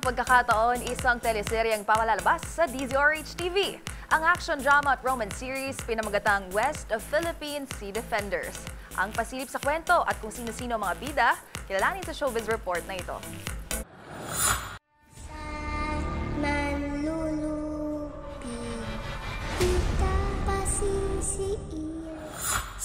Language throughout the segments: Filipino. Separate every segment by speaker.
Speaker 1: pagkakataon, isang teleseryeng papalalabas sa DZRH-TV. Ang action drama at romance series pinamagatang West of Philippine Sea Defenders. Ang pasilip sa kwento at kung sino-sino ang mga bida, kilalanin sa Showbiz Report na ito.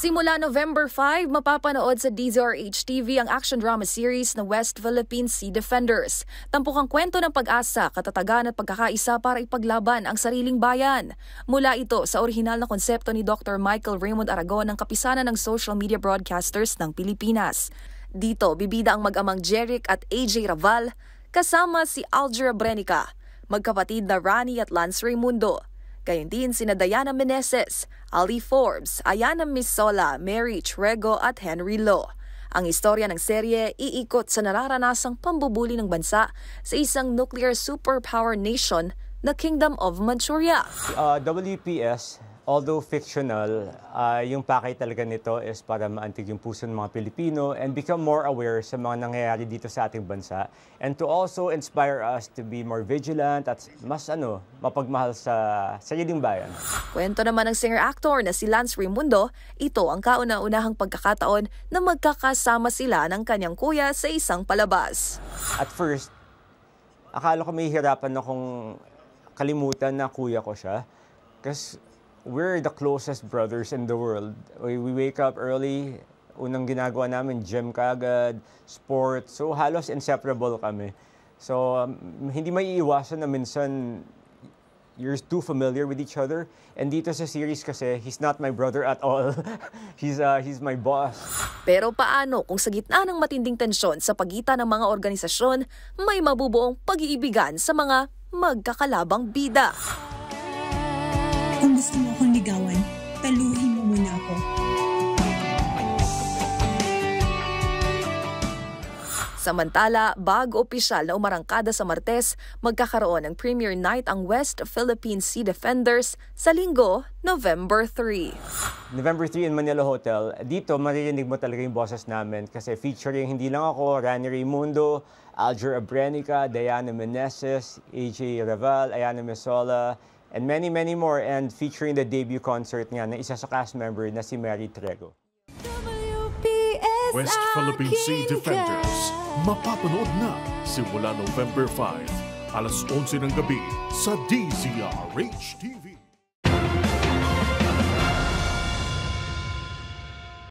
Speaker 1: Simula November 5, mapapanood sa DZRH-TV ang action drama series na West Philippine Sea Defenders. Tampok ang kwento ng pag-asa, katatagan at pagkakaisa para ipaglaban ang sariling bayan. Mula ito sa orihinal na konsepto ni Dr. Michael Raymond Aragon ng kapisanan ng social media broadcasters ng Pilipinas. Dito, bibida ang mag-amang Jeric at AJ Raval, kasama si Alger Abrenica, magkapatid na Rani at Lance Raimundo. Gayon din sina Diana Meneses, Ali Forbes, Ayana Misola, Mary Trego at Henry Lo. Ang istorya ng serye iikot sa nararanasang pambubuli ng bansa sa isang nuclear superpower nation na Kingdom of Manchuria.
Speaker 2: WPS, although fictional, yung pakay talaga nito is para maantig yung puso ng mga Pilipino and become more aware sa mga nangyayari dito sa ating bansa and to also inspire us to be more vigilant at mas mapagmahal sa sariling bayan.
Speaker 1: Kwento naman ng singer-actor na si Lance Raimundo, ito ang kauna-unahang pagkakataon na magkakasama sila ng kanyang kuya sa isang palabas.
Speaker 2: At first, akala ko may hirapan akong kalimutan na kuya ko siya kasi we're the closest brothers in the world. We wake up early, unang ginagawa namin, gym kagad, sport. So halos inseparable kami. So hindi may iiwasan na minsan you're too familiar with each other. And dito sa series kasi, he's not my brother at all. He's my boss.
Speaker 1: Pero paano kung sa gitna ng matinding tensyon sa pagitan ng mga organisasyon, may mabubuong pag-iibigan sa mga magkakalabang bida?
Speaker 3: Kung gusto mo akong ligawan, taluhin mo muna ako.
Speaker 1: Samantala, bago opisyal na umarangkada sa Martes, magkakaroon ng premiere night ang West Philippine Sea Defenders sa Linggo, November 3.
Speaker 2: November 3 in Manila Hotel. Dito, maririnig mo talaga yung boses namin kasi featuring hindi lang ako, Rani Raimundo, Alger Abrenica, Diana Meneses, AJ Raval, Ayana Misola, and many, many more, and featuring the debut concert nga na isa sa cast member na si Mary Trego.
Speaker 4: West Philippine Sea Defenders, mapapanood na simula November 5, alas 11 ng gabi sa DZRH-TV.